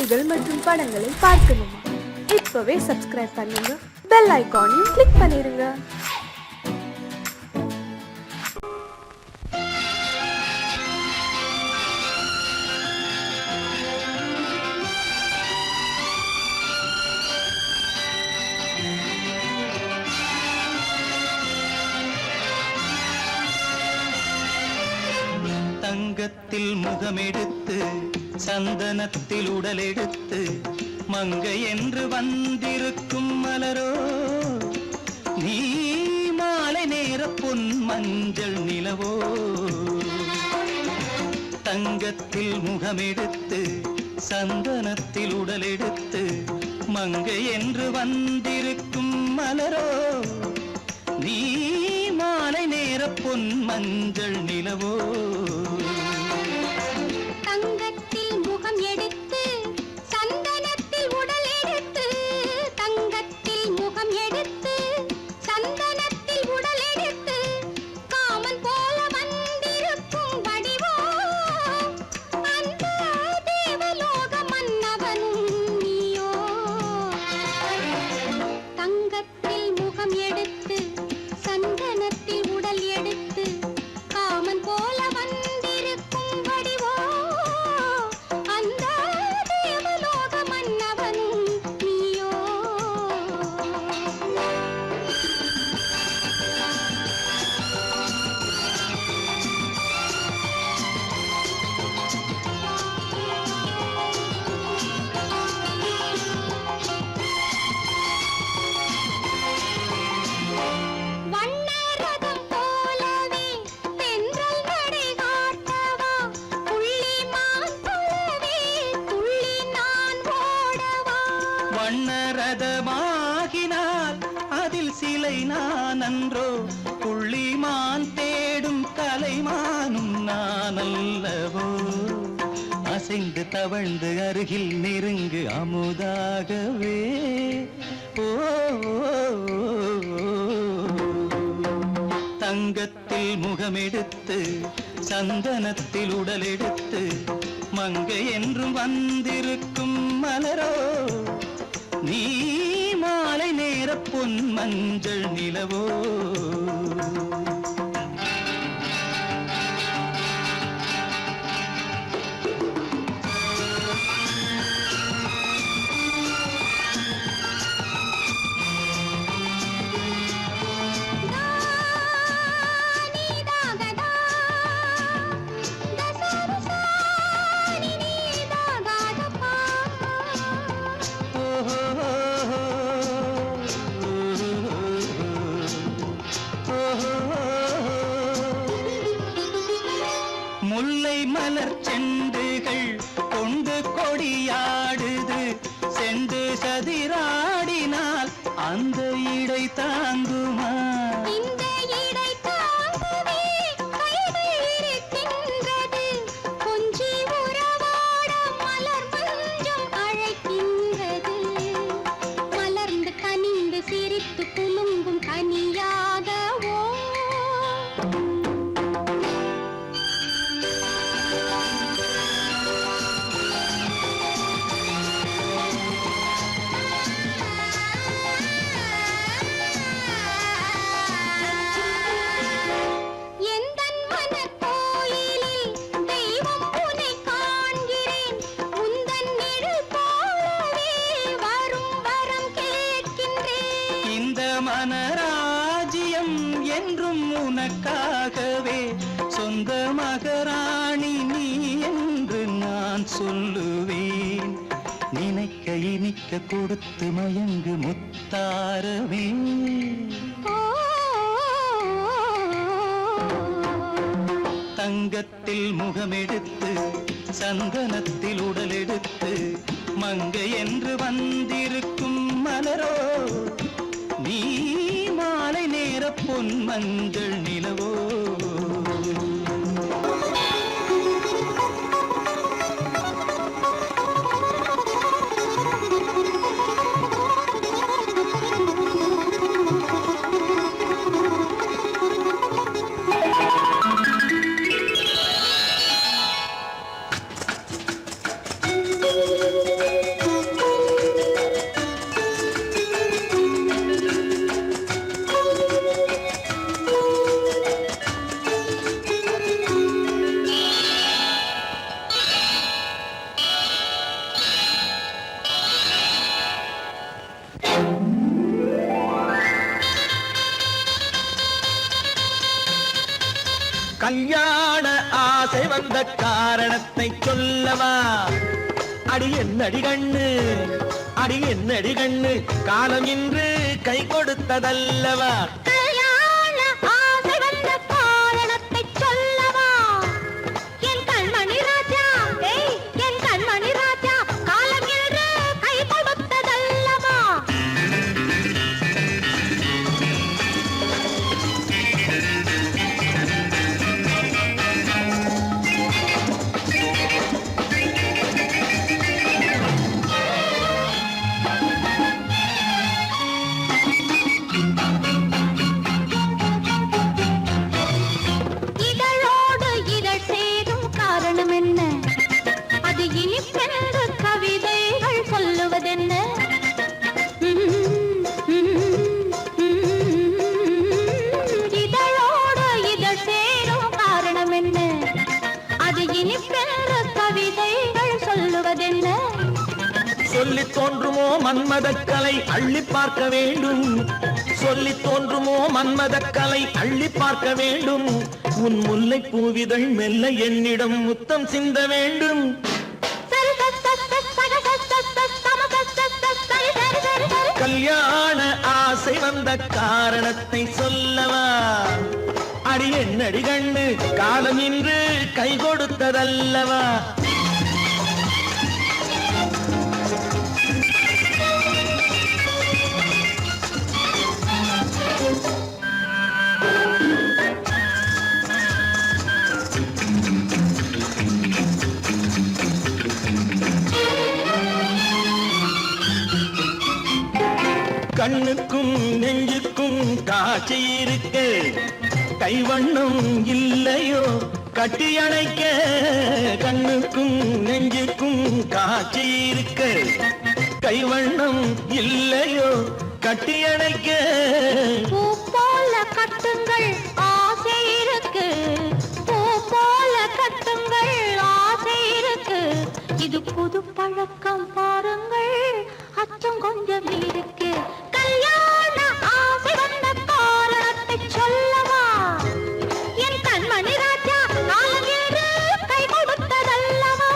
பாடல்கள் மற்றும் படங்களை பார்க்கணுமா? இப்பவே சப்ஸ்கிரைப் பண்ணுங்க, பெல் ஐகானையும் கிளிக் பண்ணிருங்க. தங்கத்தில் முகமெடுத்து சந்தனத்தில் உடலெடுத்து மங்கை என்று வந்திருக்கும் மலரோ, நீ மாலை நேர பொன் மஞ்சள் நிலவோ. தங்கத்தில் முகமெடுத்து சந்தனத்தில் உடலெடுத்து மங்கை என்று வந்திருக்கும் மலரோ, நீ மாலை நேர பொன் மஞ்சள் நிலவோ. தங்கத்தில் முகம் எடுத்து சந்தனத்தில் உடல் எடுத்து, தங்கத்தில் முகம் எடுத்து சந்தனத்தில் உடல் எடுத்து காமன் போல வந்திருக்கும் வடிவோ, அந்த தேவலோக மன்னவனும் நீயோ. தங்கத்தில் முகம் எடுத்து சந்தனத்தில் உடல் எடுத்து காமன் போல வந்திருக்கும் வடிவோ, அந்த தேவலோக மன்னவனும் நீயோ. வண்ணரதம் போலவே தென்றல் நடை காட்டவா, புள்ளிமான் போலவே துள்ளி நான் ஓடவா. வண்ணரதமாகினால் அதில் சிலை நான் அன்றோ, புள்ளிமான் தேடும் கலைமானும் நான் அல்லவோ. அசைந்து தவழ்ந்து அருகில் நெருங்கு அமுதாகவே. ஓ, தங்கத்தில் முகமெடுத்து சந்தனத்தில் உடலெடுத்து மங்கை என்றும் வந்திருக்கும் மலரோ, நீ மாலை நேர பொன் மஞ்சள் நிலவோ. நீதாகதா தசரசா நீதாகதப்பா. முல்லை மலர் செண்டுகள் கொண்டு கொடியாடுது, செண்டு சதிராடினால் அந்த இடை தாங்குமா? இந்த இடை தாங்கவே கைகள் இருக்கின்றது, கொஞ்சி உறவாட மலர் மஞ்சம் அழைக்கின்றது. மலர்ந்து கனிந்து சிரித்து குலுங்கும் கனியாகவோ. எந்தன் மனக்கோயிலில் தெய்வம் உன்னை காண்கிறேன், உந்தன் நிழல் போலவே வரும் வரம் கேட்கின்றேன். இந்த மனராஜ்யம் என்றும் உனக்காகவே, சொந்த மகராணி நீ என்று நான் சொல்லுவேன். நினைக்க இனிக்க கொடுத்து மயங்கு முத்தாரவே. ஓ, தங்கத்தில் முகமெடுத்து சந்தனத்தில் உடலெடுத்து மங்கை என்று வந்திருக்கும் மலரோ, நீ மாலை நேர பொன் மஞ்சள் நிலவோ. கல்யாண ஆசை வந்த காரணத்தை சொல்லவா? அடி என்னடி கண்ணு, அடி என்னடி கண்ணு, காலம் இன்று கை கொடுத்ததல்லவா? கல்யாண ஆசை வந்த காரணத்தை சொல்லவா? என் கண்மணி ராஜா, என் கண்மணி ராஜா, காலம் என்று கை கொடுத்ததல்லவா? இதழோடு இதழ் சேரும் காரணம் என்ன? அது இனிப்பென்று கவிதைகள் சொல்லுவதென்ன? இதழோடு இதழ் சேரும் காரணம் என்ன? அது இனிப்பென்று கவிதைகள் சொல்லுவதென்ன? சொல்லித் தோன்றுமோ மன்மதக்கலை அள்ளி பார்க்க வேண்டும், சொல்லித் தோன்றுமோ மன்மதக்கலை அள்ளி பார்க்க வேண்டும். உன் முல்லை பூவிதழ் மெல்ல என்னிடம் முத்தம் சிந்த வேண்டும். கல்யாண ஆசை வந்த காரணத்தை சொல்லவா? அடி என்னடி கண்ணு, காலம் இன்று கை கொடுத்ததல்லவா? கண்ணுக்கும் நெஞ்சுக்கும் காட்சி இருக்க, கைவண்ணம் இல்லையோ கட்டி அணைக்க? கண்ணுக்கும் நெஞ்சுக்கும் காட்சி இருக்க, கைவண்ணம் இல்லையோ கட்டி அணைக்க? பூ போல கட்டுங்கள் ஆசை இருக்கு, பூ போல கட்டுங்கள் ஆசை இருக்கு. இது புது பழக்கம் பாருங்கள், அச்சம் கொஞ்சம் இருக்கு. கல்யாண ஆசை வந்த காரணத்தை சொல்லவா? என் கண்மணி ராஜா, காலம் என்று கை கொடுத்ததல்லவா?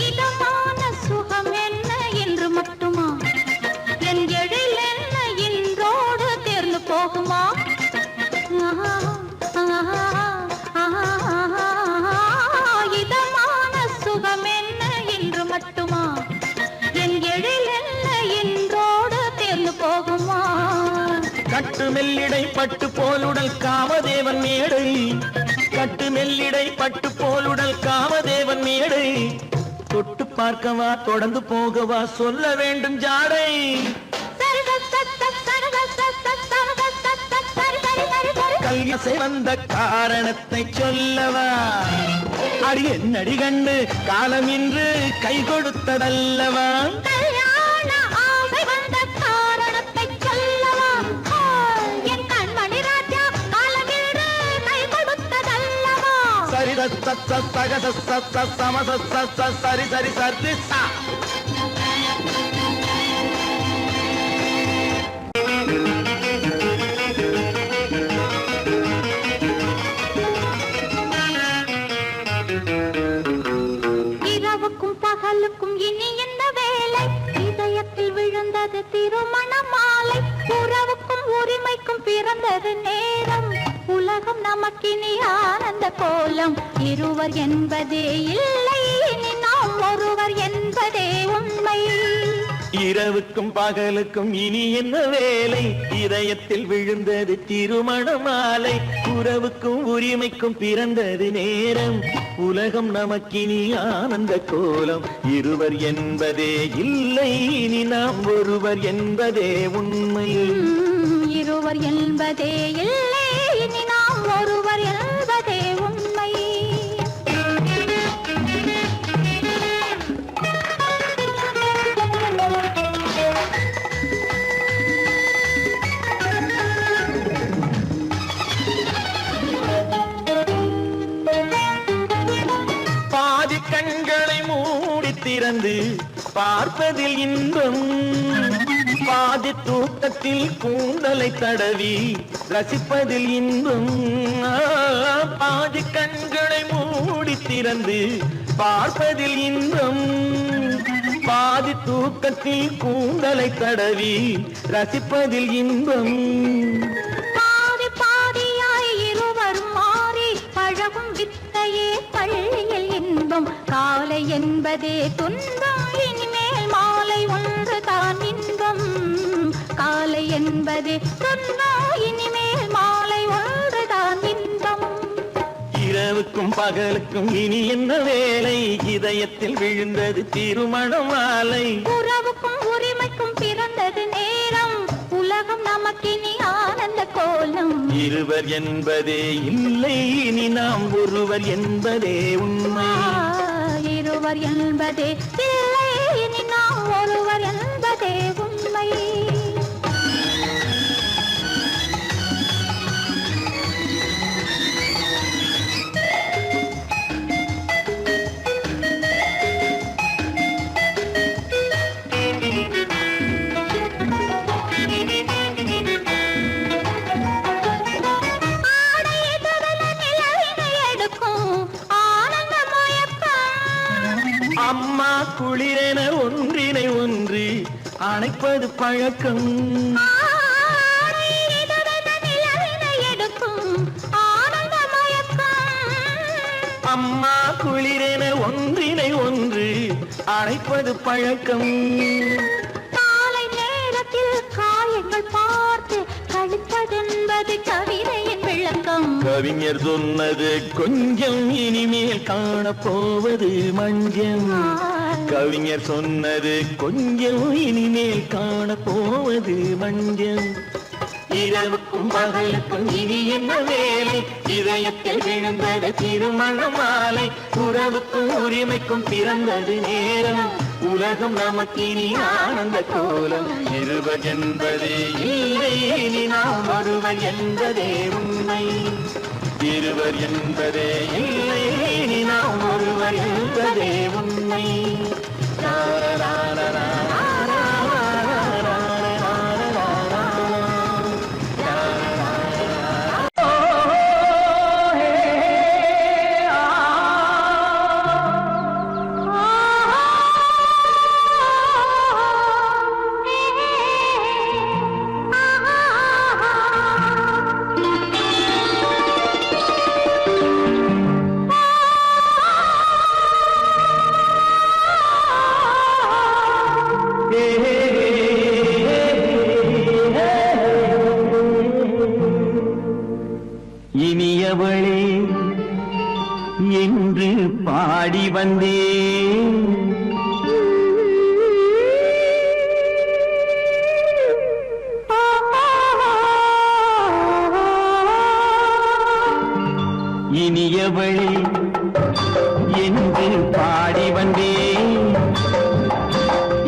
இதமான சுகம் என்ன என்று மட்டுமா? என் எழில் என்ன இன்றோடு தேர்ந்து போகுமா? இதமான சுகம் என்ன என்று மட்டுமா? என் எழில் என்ன இன்றோடு தேர்ந்து போகுமா? கட்டு மெல்லிடை பட்டு போலுடல் காமதேவன் மேடை, கட்டு மெல்லிடை பட்டு போலுடல் காமதேவன் மேடை. தொட்டு பார்க்கவா தொடர்ந்து போகவா சொல்ல வேண்டும் ஜாடை? கல்யாசை வந்த காரணத்தை சொல்லவா? அடி என்னடி கண்டு, காலம் இன்று கை கொடுத்ததல்லவா? கல்யாண ஆசை வந்த காரணத்தை சொல்லவா? என் கண்மணி ராஜா, காலம் என்று கை கொடுத்ததல்லவா? சரி சக சம சரி சரி சரி சா. இரவுக்கும் பகலுக்கும் இனி என்ன வேலை? இதயத்தில் விழுந்தது திருமண மாலை. உறவுக்கும் உரிமைக்கும் பிறந்தது நேரம். உலகம் நமக்கினி ஆனந்த கோலம். இருவர் என்பதே இல்லை, இனி நாம் ஒருவர் என்பதே உண்மை. இரவுக்கும் பகலுக்கும் இனி என்ன வேலை? இதயத்தில் விழுந்தது திருமண மாலை. உறவுக்கும் உரிமைக்கும் பிறந்தது நேரம். உலகம் நமக்கினி ஆனந்த கோலம். இருவர் என்பதே இல்லை, இனி நாம் ஒருவர் என்பதே உண்மை. இருவர் என்பதே இல்லை, இனி நாம் ஒருவர் என்பதே உண்மை. திறந்து பார்ப்பதில் இன்பம் பாதி தூக்கத்தில் கூந்தலை தடவி ரசிப்பதில் இன்பம் பாதி கண்களை மூடி திறந்து பார்ப்பதில் இன்பம் பாதி தூக்கத்தில் கூந்தலை தடவி ரசிப்பதில் இன்பம் பாதி பாதியாய் இருவரும் மாறி பழகும் வித்தையே பள்ளியில் இன்பம் காலை என்பதே துன்பம் இனிமேல் மாலை ஒன்று தான் இன்பம் காலை என்பதே துன்பம் இனிமேல் மாலை ஒன்று தான் இன்பம் இரவுக்கும் பகலுக்கும் இனி என்ன வேலை இதயத்தில் விழுந்தது திருமண மாலை உறவுக்கும் உரிமைக்கும் பிறந்தது நேரம் உலகம் நமக்கினி ஆனந்த கோலம் இருவர் என்பதே இல்லை இனி நாம் ஒருவர் என்பதே உண்மை இருவர் என்பதே இல்லை இனி நாம் ஒருவர் என்பதே உண்மை அம்மா குளிரென ஒன்றினை ஒன்று அணைப்பது பழக்கம் அம்மா குளிரென ஒன்றினை ஒன்று அணைப்பது பழக்கம் காலை நேரத்தில் காயங்கள் பார்த்து கழிப்பதென்பது கவிதையின் விளக்கம் கவிஞர் சொன்னது கொஞ்சம் இனிமேல் காணப்போவது மஞ்சம் கவிஞர் சொன்னது கொஞ்சம் இனிமேல் காணப்போவது மஞ்சம் இரவுக்கும் பகலுக்கும் இனி என்ன வேலை இதயத்தில் விழுந்தது திருமண மாலை உறவுக்கும் உரிமைக்கும் பிறந்தது நேரம் உலகம் நமக்கினி ஆனந்த கோலம் இருவர் என்பதே இல்லை இனி நாம் ஒருவர் என்பதே உண்மை இருவர் என்பதே இல்லை இனி நாம் ஒருவர் என்பதே உண்மை இனியவளே என்று பாடி வந்தேன் இனியவளே என்று பாடி வந்தேன்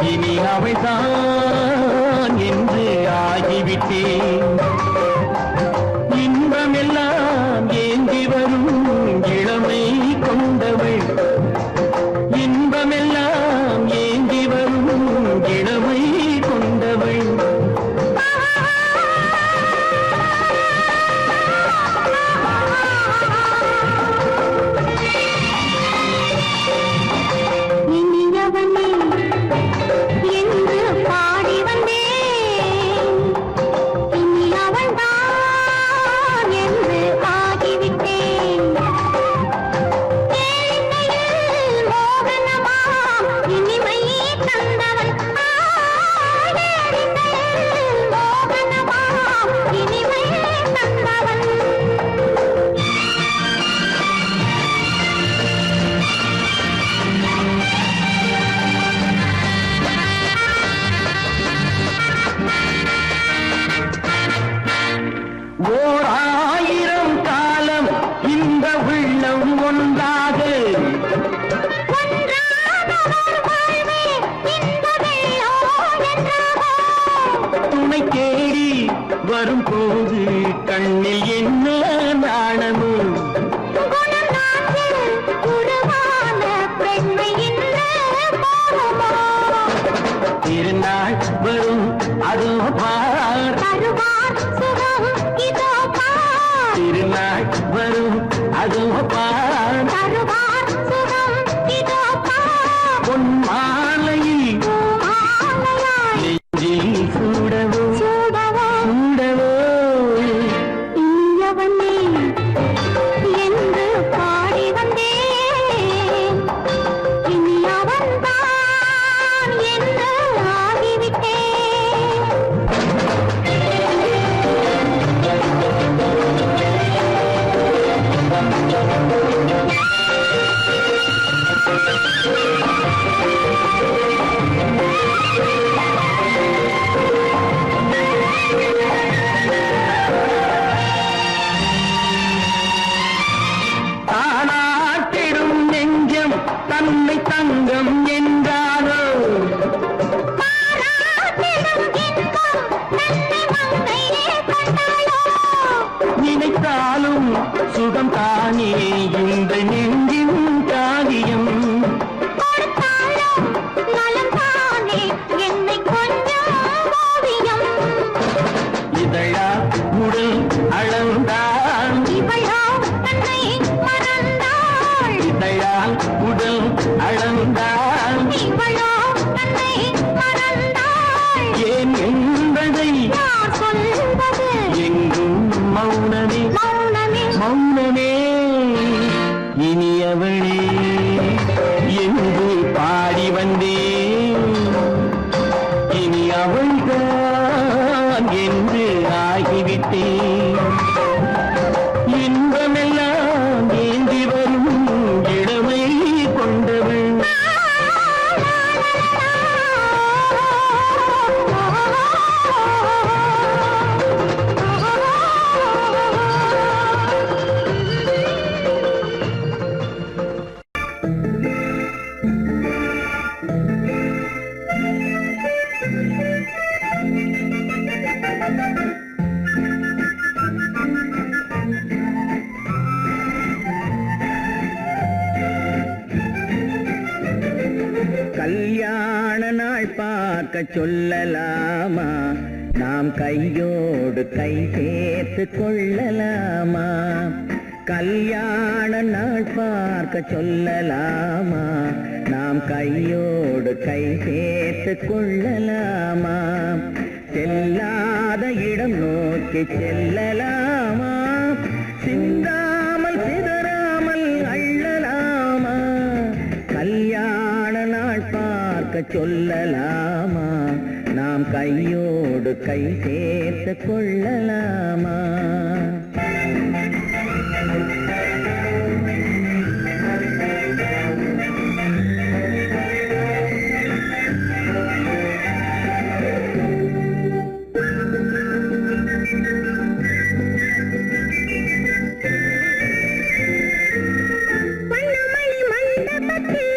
இனி அவள்தான் என்று ஆகிவிட்டேன் இன்பமெல்லாம் ஏந்தி வரும் இளமை கொண்டவள் இன்பமெல்லாம் ஏந்தி வரும் இளமை கொண்டவள் இனியவனே என்று பாடி வந்தேன் இனி அவள்தான் என்று ஆகிவிட்டேன் ஏழையில் மோகனமாம் இனிமை தந்தவன் ஏழையில் மோகனமாம் இனிமை தந்தவன் ஓர் ஆயிரம் காலம் இந்த உள்ளம் ஒன்றாக துணை தேடி வரும்போது கண்ணில் என்ன நாணமோ உருவான பெண்மை இந்த அதோ பார் தருவார் சுகம் இதோ பார் பொன் மாலையில் நெஞ்சில் சூடவோ சூடவோ சூடவோ இயவனே என்று பாடி வந்தேன் இனி அவன்தான் என்று ஆகிவிட்டேன் தானாட்டிடும் நெஞ்சம் தன்னை தங்கம் என்றாரோ பாராட்டிடும் இன்பம் தன்னை மங்கையே கண்டாளோ நினைத்தாலும் சுகம் தானே இந்த நெஞ்சின் காரியம் கொடுத்தாலும் நலம் தானே என்னை கொஞ்சம் ஓவியம் இதழா உடல் அளந்தான் இவளோ தன்னை மறந்தாள் இதழால் உடல் அளந்தான் இவளோ தன்னை மறந்தாள் ஏன் என்பதை நான் சொல்வது எங்கும் மௌனமே மௌனமே மௌனமே இனியவளே என்று பாடி வந்தேன் இனி அவள்தான் என்று ஆகிவிட்டேன் இன்பமெல்லாம் ஏந்தி வரும் இளமை கொண்டவள் கல்யாண நாள் பார்க்க சொல்லலாமா நாம் கையோடு கை சேர்த்து கொள்ளலாமா கல்யாண நாள் பார்க்க சொல்லலாமா நாம் கையோடு கை சேர்த்து கொள்ளலாமா செல்லாத இடம் நோக்கி செல்லலாமா சிந்தாமல் சிதறாமல் அள்ளலாமா கல்யாண நாள் பார்க்க சொல்லலாமா நாம் கையோடு கை சேர்த்து கொள்ளலாமா வண்ணமணி மண்டபத்தில்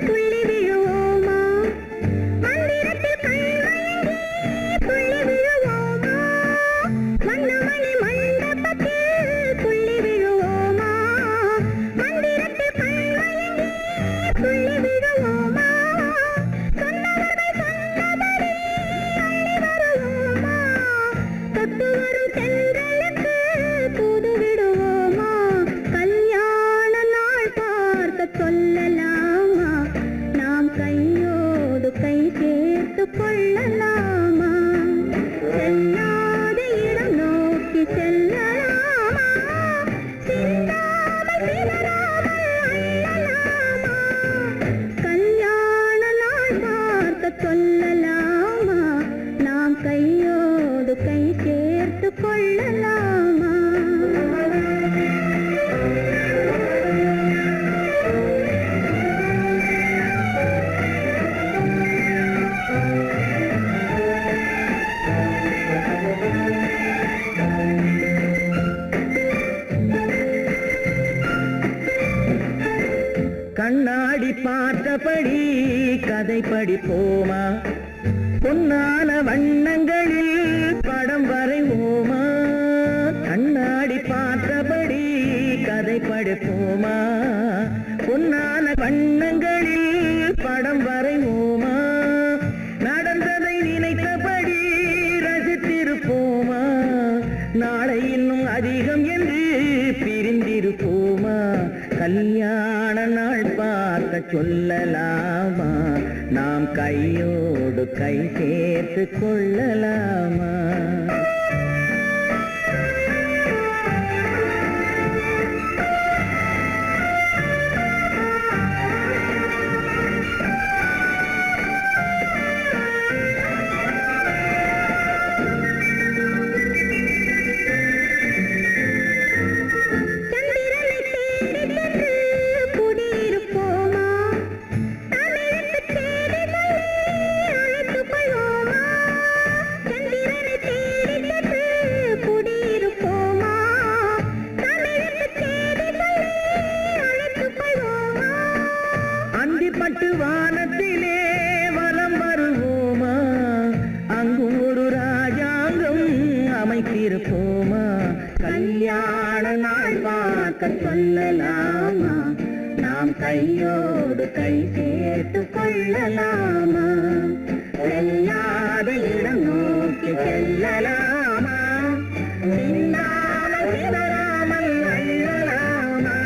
துள்ளி விழுவோமா மந்திரத்தில் கண்மயங்கி துள்ளி விழுவோமா வண்ணமணி மண்டபத்தில் துள்ளி விழுவோமா மந்திரத்தில் கண்மயங்கி துள்ளி விழுவோமா சொன்னவர்கள் சொன்னபடி அள்ளி வருவோமா தொட்டு வரும் தென்றலுக்கு தூது விடுவோமா கல்யாண நாள் பார்க்க சொல்லலாமா நாம் கையோடு கை சேர்த்து கொள்ளலாமா செல்லாத இடம் நோக்கி செல்லலாமா சிந்தாமல் சிதறாமல் அள்ளலாமா கல்யாண நாள் பார்க்க சொல்லலாமா நாம் கையோடு கை சேர்த்து கொள்ளலாமா கண்ணாடி பார்த்தபடி கதை படிப்போமா பொன்னான வண்ணங்களில் படம் வரைவோமா கண்ணாடி பார்த்தபடி கதை படிப்போமா பொன்னான வண்ணங்களில் படம் வரைவோமா நடந்ததை நினைத்தபடி ரசித்திருப்போமா நாளை இன்னும் அதிகம் என்று பிரிந்திருப்போமா கல்யாண நாள் பார்க்க சொல்லலாமா, நாம் கையோடு கை சேர்த்து கொள்ளலாமா? பட்டு வானத்திலே வலம் வருவோமா, அங்கும் ஒரு ராஜாங்கம் அமைத்திருப்போமா? கல்யாண நாள் பார்க்க சொல்லலாமா, நாம் கையோடு கை சேர்த்து கொள்ளலாமா? செல்லாத இடம் நோக்கி செல்லலாமா, சிந்தாமல் சிதறாமல் அள்ளலாமா?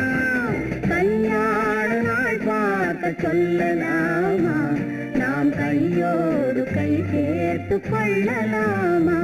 கல்யாண நாள் பார்க்க சொல்லலாமா, நாம் கையோடு கை சேர்த்து கொள்ளலாமா?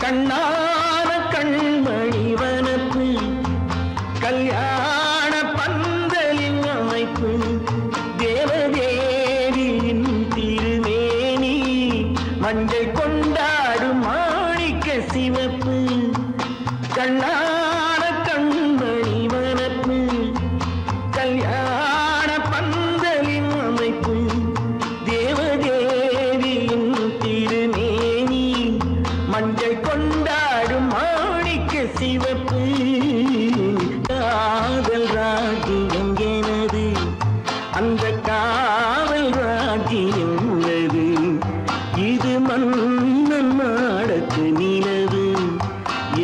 கண்ணான கண்மணி வனப்பு, கல்யாண பந்தலின் அமைப்பு, தேவதேவியின் திருமேனி, மஞ்சள் கொண்டாடும் மாணிக்க சிவப்பு. கண்ணான கண்மணி வனப்பு, கல்யாண பந்தலின் அமைப்பு, தேவதேவியின் திருமேனி, மஞ்சள் கொண்டாடும் மாணிக்க சிவப்பு. காதல் ராஜ்யம் எனது, அந்த காவல் ராஜ்யம் உள்ளது, இது மன்னன் மாடத்து நிலவு,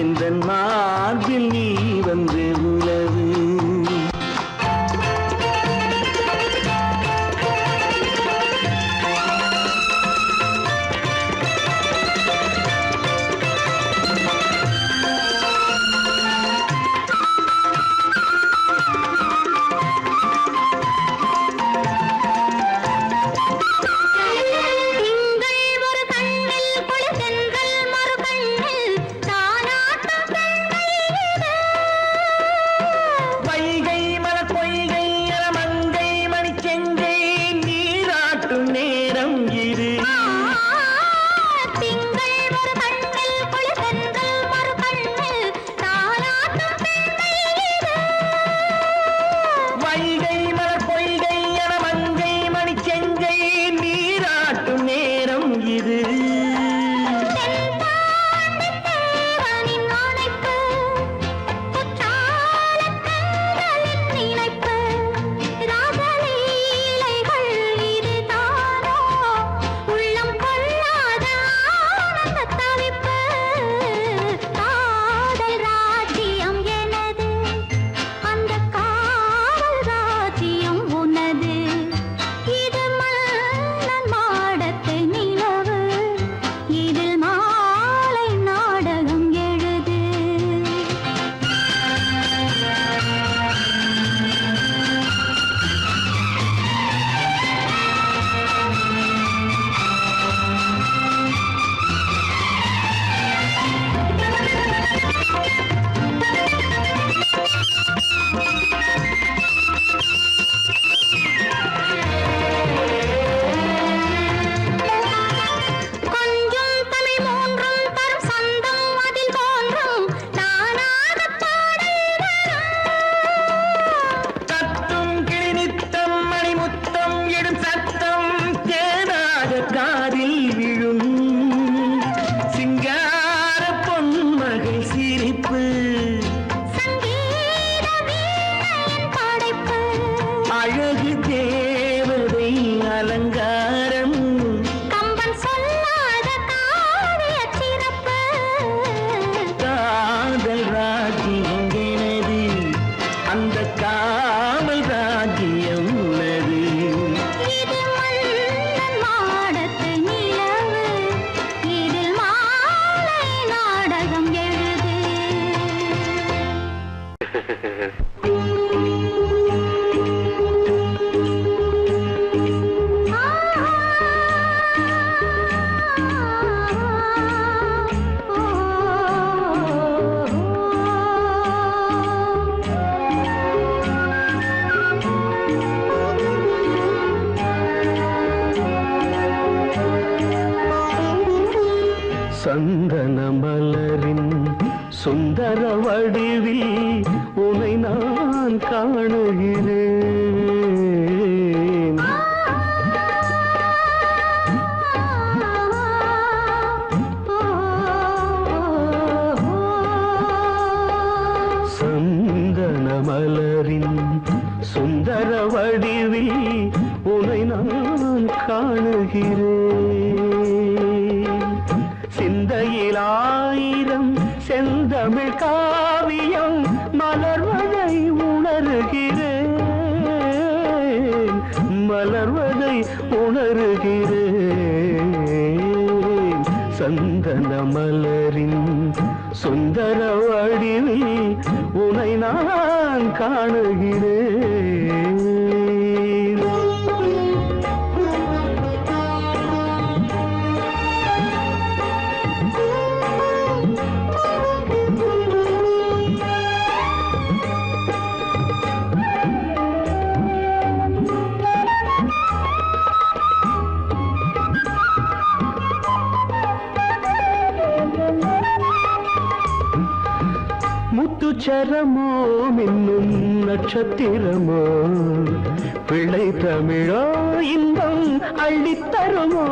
எந்த மார்பில் நீ வந்து உலவு. அழகு தேவதை அலங்காரம் கம்பன் சொல்லாத காவிய சிறப்பு காதல் ராஜ்யம் எனது அந்த காவல் ராஜ்யம் உள்ளது இது மன்னன் மாடத்து நிலவு இதில் மாலை நாடகம் எழுது சந்தன மலரின் சுந்தர வடிவில் உனை நான் காணுகிறேன் சந்தன மலரின் சுந்தர வடிவில் உனை நான் காணுகிறேன் சிந்தையில் ஆயிரம் செந்தமிழ் காவியம் மலர்வதை உணர்கிறேன் மலர்வதை உணர்கிறேன் சந்தன மலரின் சுந்தர வடிவில் உனை நான் காணுகிறேன் முத்துச்சரமோ மின்னும் நட்சத்திரமோ பிள்ளை தமிழோ இன்பம் அள்ளித்தருமோ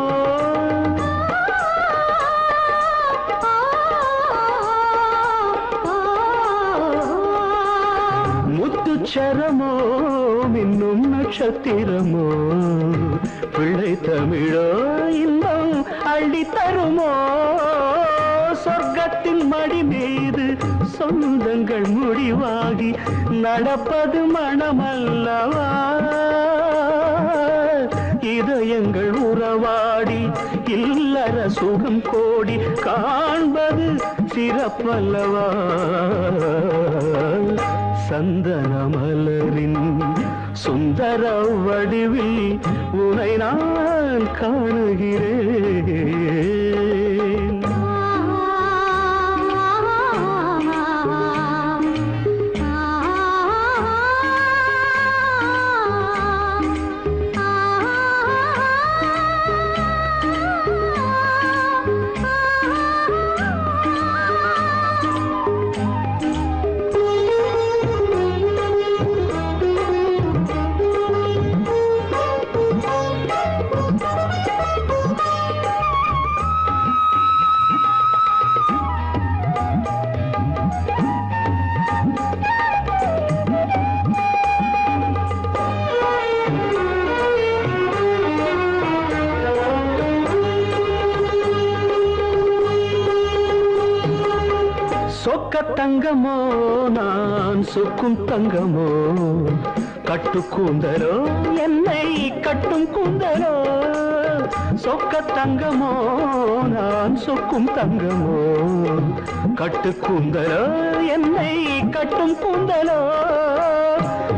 முத்துச்சரமோ மின்னும் நட்சத்திரமோ பிள்ளை தமிழோ இன்பம் அள்ளித்தருமோ சொர்க்கத்தின் மடி மீது சொந்தங்கள் முடிவாகி நடப்பது மனமல்லவா இதயங்கள் உறவாடி இல்லற சுகம் கோடி காண்பது சிறப்பல்லவா சந்தன மலரின் சுந்தர வடிவில் உனை நான் காணுகிறேன் சொக்க தங்கமோ நான் சொக்கும் தங்கமோ கட்டு கூந்தலோ என்னை கட்டும் கூந்தலோ சொக்க தங்கமோ நான் சொக்கும் தங்கமோ கட்டு கூந்தலோ என்னை கட்டும் கூந்தலோ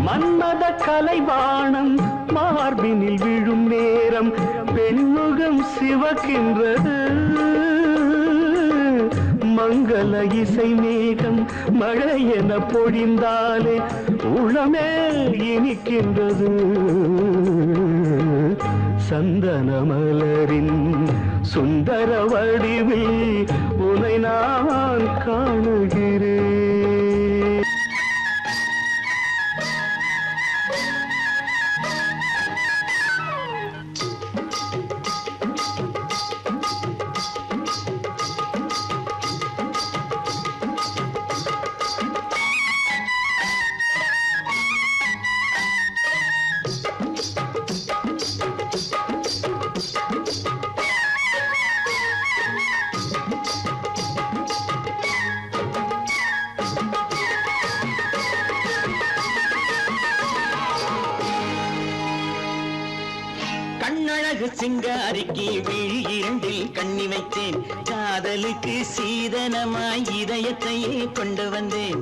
மன்மத கலைவாணம் மார்பினில் விழும் நேரம் பெண்முகம் சிவக்கின்றது மங்கள இசை மேகம் மழை என பொழிந்தாலே உளமே இனிக்கின்றது சந்தன மலரின் சுந்தர வடிவில் உனை நான் காணுகிறேன் கண்ணழகு சிங்காரிக்கு விழி இரண்டில் கண்ணி வைத்தேன் காதலுக்கு சீதனமாய் இதயத்தையே கொண்டு வந்தேன்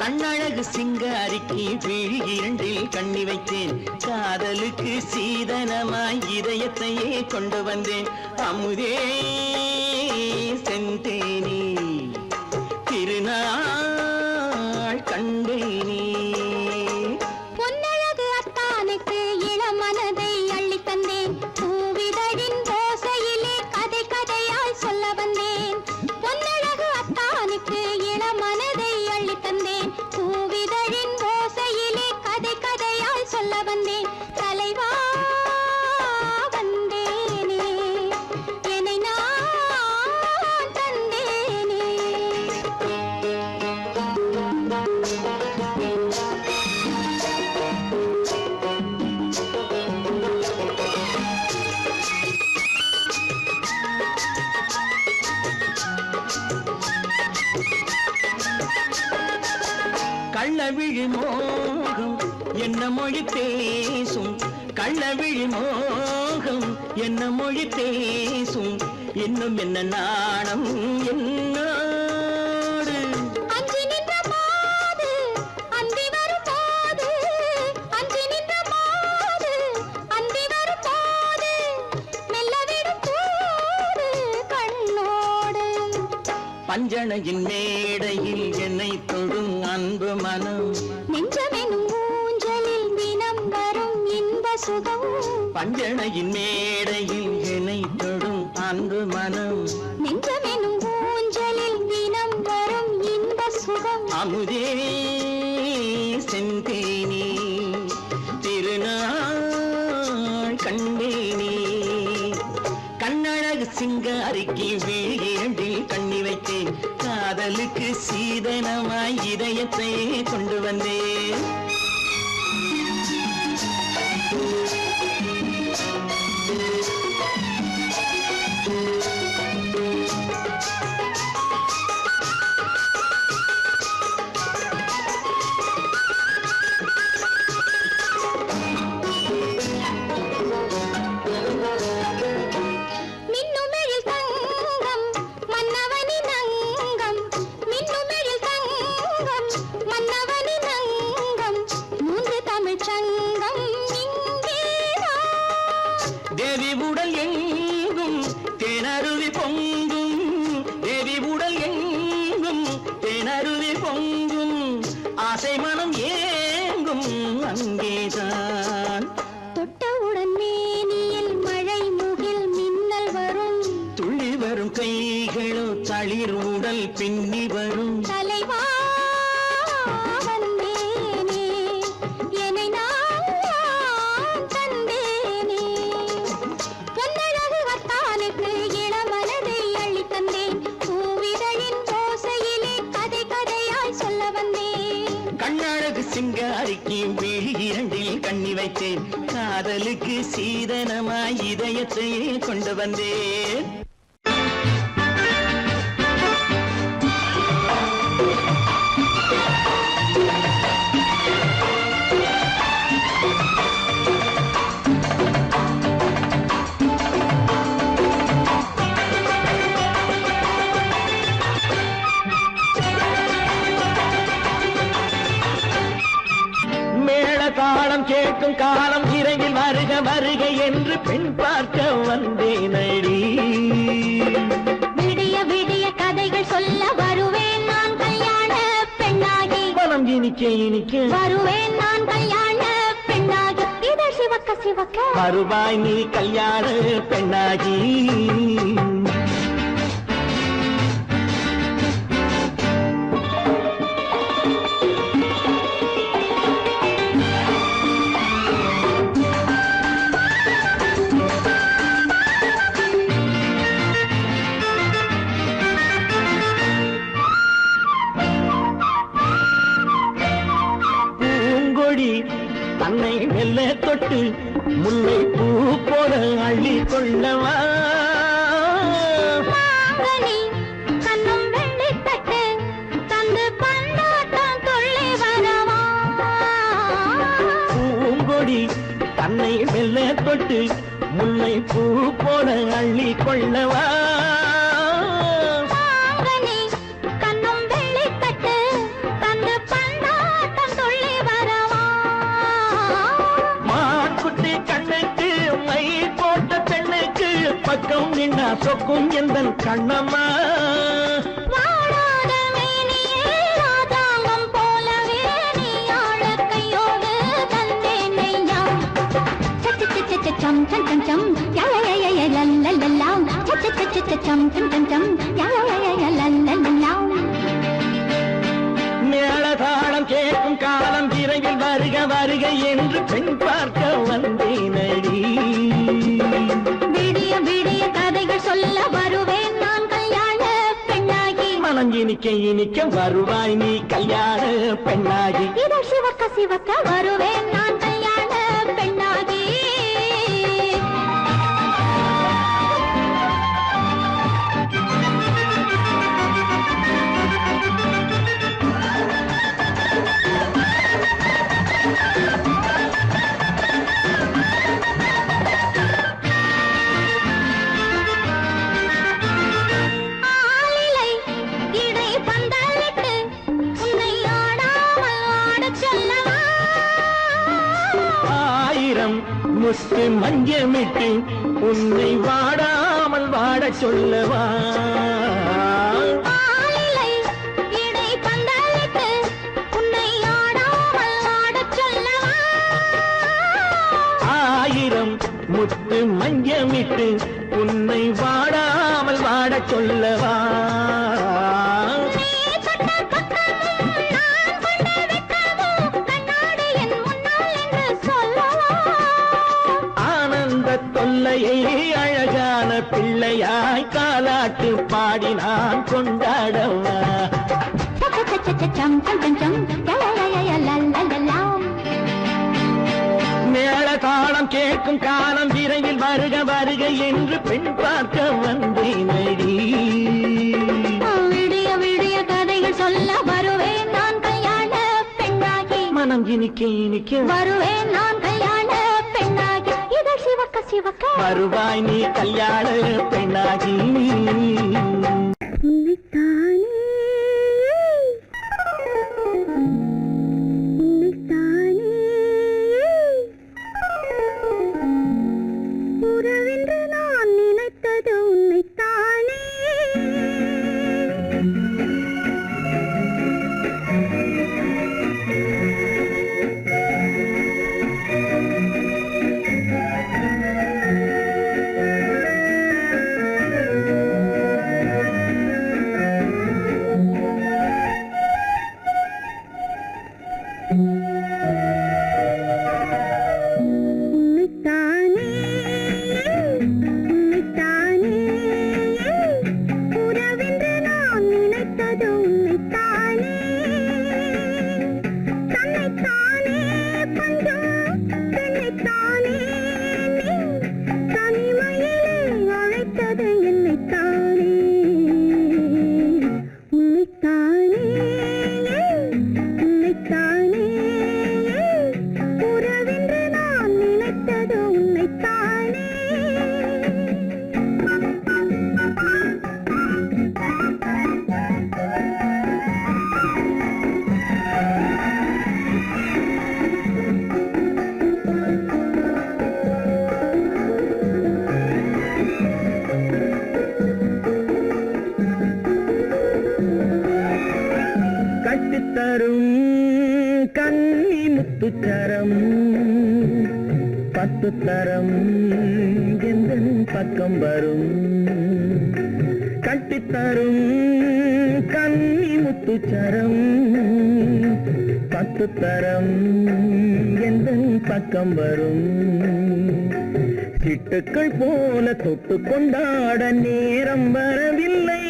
கண்ணழகு சிங்காரிக்கு விழி இரண்டில் கண்ணி வைத்தேன் காதலுக்கு சீதனமாய் இதயத்தையே கொண்டு வந்தேன் அமுதே செந்தேனே திருநாள் கண்டேனே பொன்னழகு அத்தானுக்கு இளமனதை அள்ளி தந்தேன் பூவிதழின் ஓசையிலே கதை கதையாய் சொல்ல வந்தேன் பொன்னழகு அத்தானுக்கு இளமனதை அள்ளி தந்தேன் பூவிதழின் ஓசையிலே கதை கதையாய் சொல்ல வந்தேன் தலைவா வந்தேனே என்னை நான் தந்தேனே கள்ளவிழி மோகம் என்ன மொழி பேசும் கள்ளவிழி மோகம் என்ன மொழி பேசும் இன்னும் என்ன நாணம் என்னோடு அஞ்சி நின்ற மாது அந்தி வரும் போது அஞ்சி நின்ற மாது அந்தி வரும் போது மெல்ல விடும் போது கண்ணோடு பஞ்சணையின் மேடையில் என்னை தொடும் அன்பு மனம் நெஞ்சமெனும் ஊஞ்சலில் தினம் வரும் இன்ப சுகம் பஞ்சணையின் மேடையில் என்னை தொடும் அன்பு மனம் நெஞ்சமெனும் ஊஞ்சலில் தினம் வரும் இன்ப சுகம் அமுதே செந்தேனே திருநாள் கண்டேனே கண்ணழகு சிங்காரிக்கு விழி இரண்டில் கண்ணி வைத்தேன் காதலுக்கு சீதனமாய் இதயத்தை கொண்டு வந்தேன் மின்னுமெழில் தங்கம் மன்னவனின் அங்கம் மின்னுமெழில் தங்கம் மன்னவனின் அங்கம் மூன்று தமிழ்ச் சங்கம் இங்கேதான் தேவி உடல் எங்கும் தேனருவி பொங்கும் தேவி உடல் எங்கும் தேனருவி பொங்கும் ஆசை மனம் ஏங்கும் அங்கேதான் தொட்டவுடன் மேனியில் மழை முகில் மின்னல் வரும் துள்ளி வரும் கைகளோ தளிர் உடல் பின்னி வரும் தலைவா வந்தேனே என்னை நான் தந்தேனே பொன்னழகு வத்தானுக்கு இளமனதை அள்ளி தந்தேன் பூவிதழின் ஓசையிலே கதை கதையாய் சொல்ல வந்தேன் கண்ணழகு சிங்காரிக்கு விழி இரண்டில் கண்ணி வைத்தேன் காதலுக்கு சீதனமாய் இதயத்தையே கொண்டு வந்தேன் மேள தாளம் கேட்கும் காலம் இறையில் வருக வருக என்று பெண் பார்க்க வந்தேனடி விடிய விடிய கதைகள் சொல்ல வருவேன் நான் கல்யாண பெண்ணாகி மனம் இனிக்க இனிக்க வருவேன் நான் கல்யாண பெண்ணாகி இதழ் சிவக்க சிவக்க வருவாய் நீ கல்யாண பெண்ணாகி பூங்கொடி தன்னை மெல்ல தொட்டு முல்லை பூ போல அள்ளி கொள்ளவா மாங்கனி கண்ணும் வெள்ளித்தட்டு தந்து பந்தாட்டம் துள்ளி வரவா பூங்கொடி தன்னை மெல்ல தொட்டு முல்லை பூ போல அள்ளி கொள்ளவா தாங்கனி கண்ணும் வெள்ளி கட்டு தந்து பந்தாட்டம் துள்ளி வரவா மான்குட்டி கண்ணுக்கு மை போட்ட பெண்ணுக்கு பக்கம் நின்னா சொக்கும் எந்தன் கண்ணம்மா வாழாத மேனியே ராஜாங்கம் போலவே நீ ஆழ கையோடு தந்தேன் ஐயா சம் சம் சம் சம் யா யா யா யா லல்லல்லா சம் சம் சம் சம் யா யா யா யா லல்லல்லா மேளதாளம் கேட்கும் காலம் விரைவில் வருக வருக என்று பெண் பார்க்க வந்தேனடி விடிய விடிய கதைகள் சொல்ல வருவேன் நான் கல்யாண பெண்ணாகி மனம் இனிக்க இனிக்க வருவாய் நீ கல்யாண பெண்ணாகி இதழ் சிவக்க சிவக்க வருவேன் நான் கல்யாண பெண்ணாகி ஆளிலை இடை பந்தலிட்டு உன்னை ஆடாமல் ஆடச் சொல்லவா ஆயிரம் முஸ்து மஞ்சமிட்டு உன்னை வாடாமல் வாடச் சொல்லவா ஆளிலை இடை பந்தலிட்டு உன்னை ஆடாமல் ஆடச் சொல்லவா ஆயிரம் முத்து மஞ்சமிட்டு உன்னை வாடாமல் வாடச் சொல்லவா நீ தொட்ட பக்கமும் நான் கொண்ட வெட்கமும் கண்ணாடி என் முன்னால் என்று சொல்லவா ஆனந்த தொல்லையை அழகான பிள்ளையாய் காலாட்டு பாடி நான் கொண்டாடவா சம் சம் சம் சம் யா யா யா யா லல்லல்லா மேளதாளம் கேட்கும் காலம் விரைவில் வருக வருக என்று பெண் பார்க்க வந்தேனடி விடிய விடிய கதைகள் சொல்ல வருவேன் நான் கல்யாண பெண்ணாகி மனம் இனிக்க இனிக்க வருவேன் நான் கல்யாண பெண்ணாகி இதழ் சிவக்க சிவக்க வருவாய் நீ கல்யாண பெண்ணாகி உறவென்று நான் நினைத்தது உன்னைத்தானே உன்னைத்தானே உன்னைத்தானே உறவென்று நான் நினைத்தது உன்னைத்தானே தன்னைத்தானே பஞ்சம் தன்னைத்தானே நீ தனிமையிலே அழைத்தது என்னைத்தானே உன்னைத்தானே உன்னைத்தானே உறவென்று நான் நினைத்தது உன்னைத்தானே கட்டித்தரும் கன்னி முத்துச்சரம் 10 தரம் எந்தன் பக்கம் வரும் கட்டித்தரும் கன்னி முத்துச்சரம் 10 தரம் எந்தன் பக்கம் வரும் சிட்டுக்கள் போல தொட்டு கொண்டாட நேரம் வரவில்லை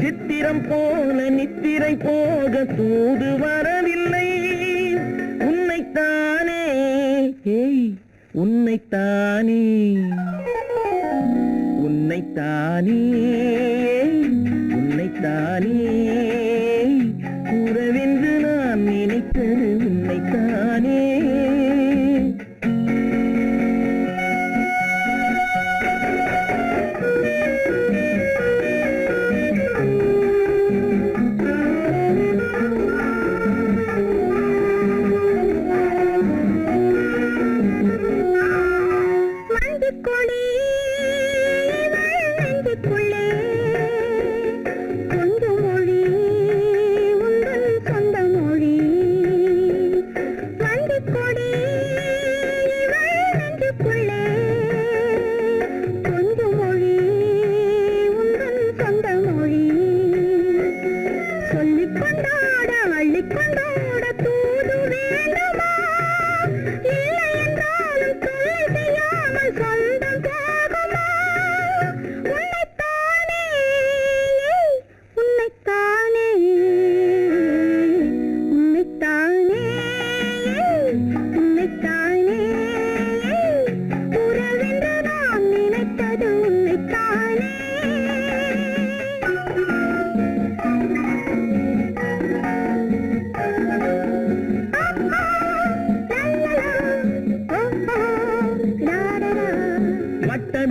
சித்திரம் போல நித்திரை போக தூது வரவில்லை உன்னைத்தானே ஏய் உன்னைத்தானே உன்னைத்தானே உன்னைத்தானே உறவென்று நான் நினைத்தது உன்னைத்தானே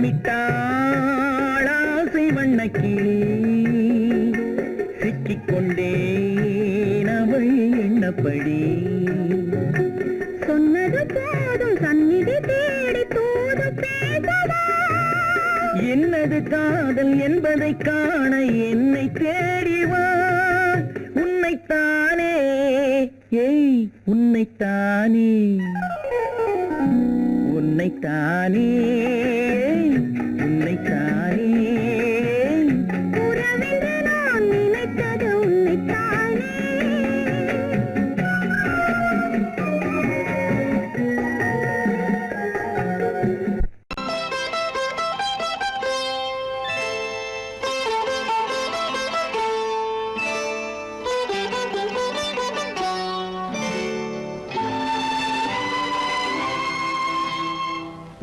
முத்தமிட்டாள் ஆசை வண்ணக்கிளி சிக்கிக்கொண்டேன் அவள் எண்ணப்படி சொன்னது போதும் சந்நிதி தேடி தூது பேசவா என்னது காதல் என்பதை காண என்னை தேடிவா உன்னைத்தானே ஏய் உன்னைத்தானே உன்னைத்தானே உன்னைத்தானே உறவென்று நான் நினைத்தது உன்னைத்தானே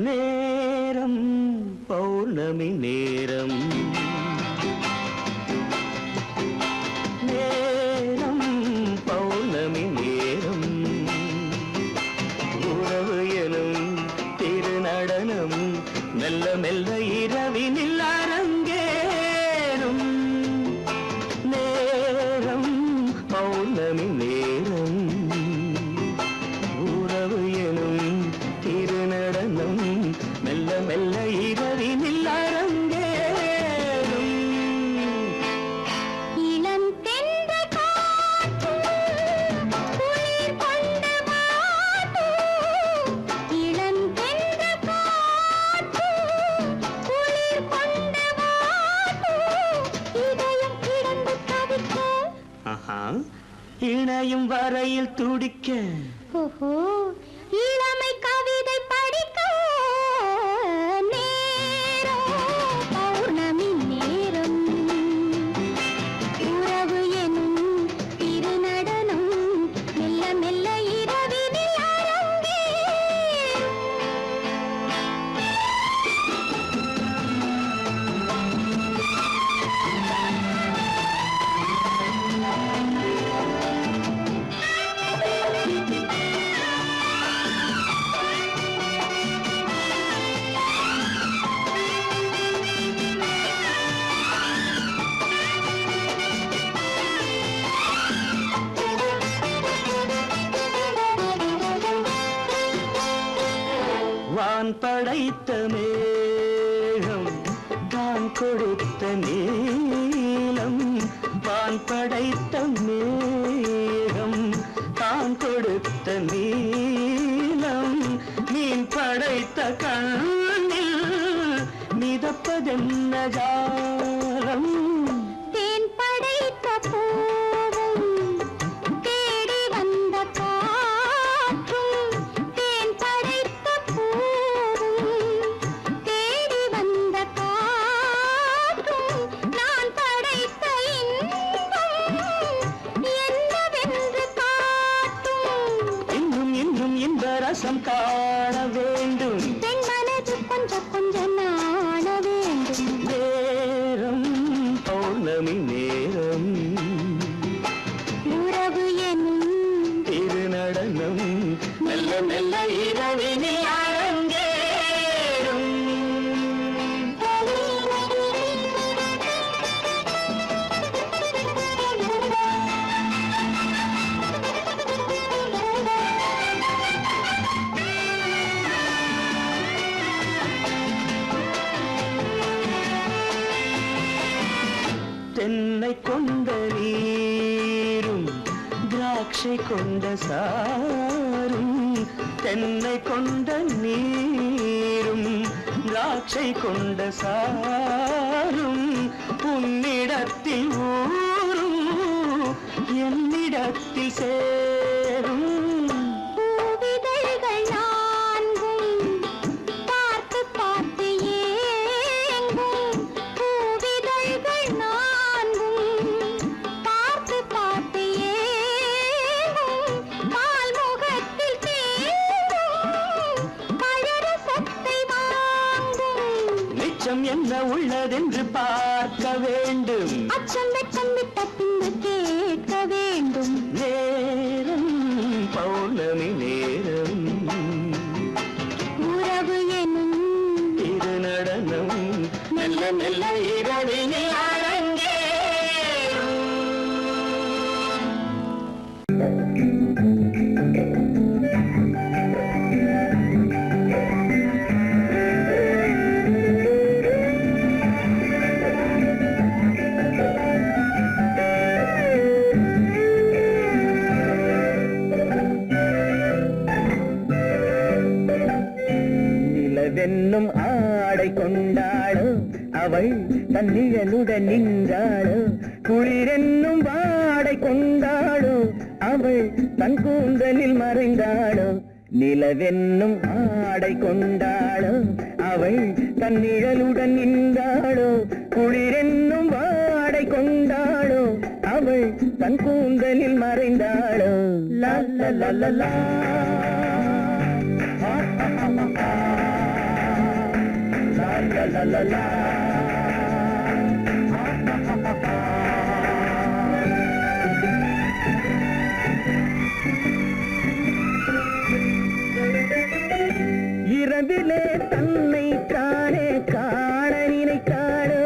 நேரம் பௌர்ணமி நேரம் நேரம் பௌர்ணமி நேரம் உறவு எனும் திருநடனம் மெல்ல மெல்ல இரவினில் அரங்கேறும் நேரம் பௌர்ணமி நேரம் உறவு எனும் திருநடனம் மெல்ல மெல்ல இரவினில் அரங்கேறும் இளம் தென்ற காற்று குளிர் கொண்ட வாட்டு இளம் தென்ற காற்று குளிர் கொண்ட வாட்டு இதயம் கிடந்து தவிக்க இணையும் வரையில் துடிக்க ஓஹோ இளமை கவிதை படிக்க நேரம் பௌர்ணமி நேரம் உறவு எனும் திருநடனம் மெல்ல மெல்ல இரவினில் அரங்கேறும் வான் படைத்த மேகம் தான் கொடுத்த நீலம் வான் படைத்த மேகம் தான் கொடுத்த நீலம் மீன் படைத்த கண்ணில் மிதப்பதென்ன ஜாலம் தேன் படைத்த பூவும் தேடி வந்த காற்றும் தேன் படைத்த பூவும் தேடி வந்த காற்றும் நான் படைத்த இன்பம் என்னவென்று காட்டும் இன்னும் இன்னும் இந்த ரசம் காண வேண்டும் பெண் மனது கொஞ்சம் கொஞ்சம் நாண வேண்டும் நேரம் பௌர்ணமி நேரம் உறவு எனும் திருநடனம் மெல்ல மெல்ல இரவினில் அரங்கேறும் தென்னை கொண்ட நீரும் திராட்சை கொண்ட சாரும் தென்னை கொண்ட நீரும் திராட்சை கொண்ட சாரும் உன்னிடத்தில் ஊரும் என்னிடத்தில் சேரும் பூவிதழ்கள் நான்கும் பார்த்து பார்த்து ஏங்கும் பூவிதழ்கள் நான்கும் பார்த்து பார்த்து ஏங்கும் பால்முகத்தில் தேங்கும் பழரசத்தை வாங்கும் நிச்சம் என்ன உள்ளதென்று பார்க்க வேண்டும் அச்சம் வெச்சம் விட்ட பின்பு கேட்க வேண்டும் நேரம் பௌர்ணமி நேரம் உறவு எனும் திருநடனம் நிலவென்னும் ஆடை கொண்டாளோ அவள் தன் நிழலுடன் நின்றாளோ குளிரென்னும் வாடை கொண்டாளோ அவள் தன் கூந்தலில் மறைந்தாளோ நிலவென்னும் ஆடை கொண்டாளோ அவள் தன் நிழலுடன் நின்றாளோ குளிரென்னும் வாடை கொண்டாளோ அவள் தன் கூந்தலில் மறைந்தாளோ லா லா லா லா லா la la la la இரவிலே தன்னை காணே காண நினைத்தாளோ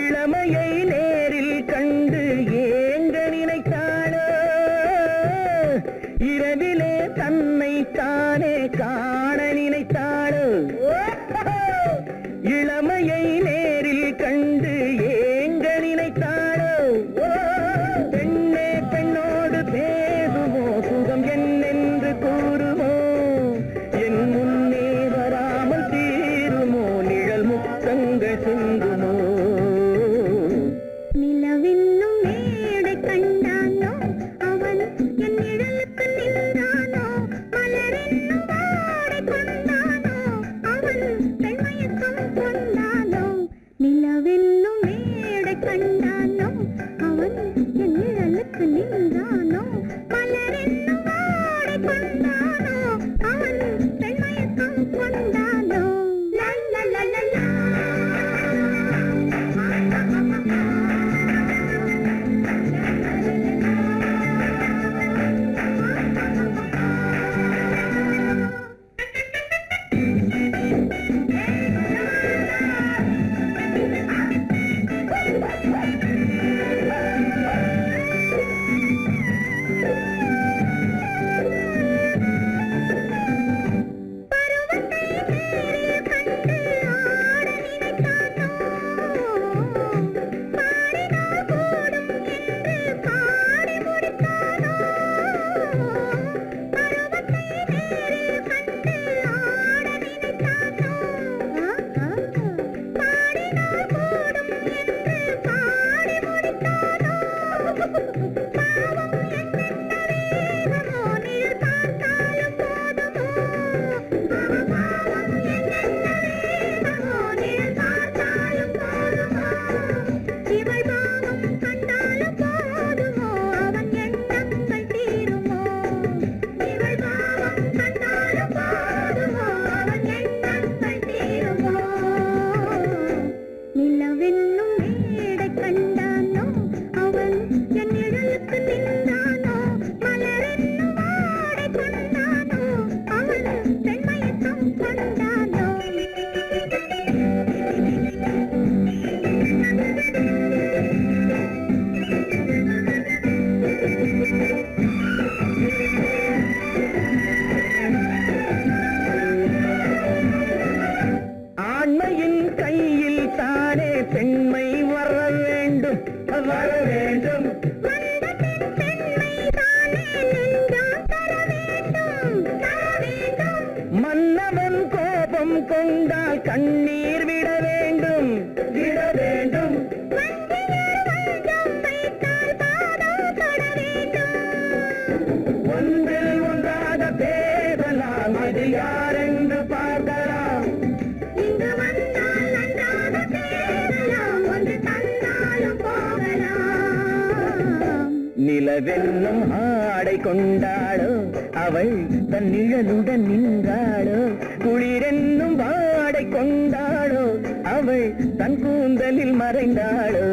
இளமையை நேரில் கண்டு ஏங்க நினைத்தாளோ இரவிலே தன்னை தானே காண நினைத்தாளோ இளமையை நேரில் கண்டு ஏங்க நினைத்தாளோ பெண்ணே பெண்ணோடு பேசுமோ சுகம் என்னென்று கூறுமோ என் முன்னே வராமல் தீருமோ நிழல் முத்தங்கள் சிந்துமோ நிலவென்னும் மேடை கண்டானோ அவன் என் நிழலுக்கு நின்றானோ மலரென்னும் வாடை கொண்டானோ அவன் பெண்மயக்கம் கொண்டானோ நிலவென்னும் மேடை கண்டானோ அவன் என் நிழலுக்கு நின்றானோ மலரென்னும் வாடை கொண்டானோ அவன் பெண்மயக்கம் கொண்டானோ லா லா லா லா லா நிலவென்னும் மேடை கண்டானோ அவன் என் நிழலுக்கு நின்றானோ மலரென்னும் வாடை கொண்டானோ அவன் பெண்மயக்கம் கொண்டானோ ஆண்மையின் கையில் தானே பெண்மை வர வேண்டும் வர வேண்டும் மன்னவன் கோபம் கொண்டால் கண்ணீர் விட வேண்டும் விட வேண்டும் ஒன்றில் ஒன்றாக பேசலாம் அது யாரென்று பார்க்கலாம் இங்கு வந்தால் நன்றாக பேசலாம் ஒன்று தந்தாலும் போகலாம் நிலவென்னும் ஆடை கொண்டாளோ அவள் தன் நிழலுடன் நின்றாளோ குளிரென்னும் வாடை கொண்டாளோ அவள் தன் கூந்தலில் மறைந்தாளோ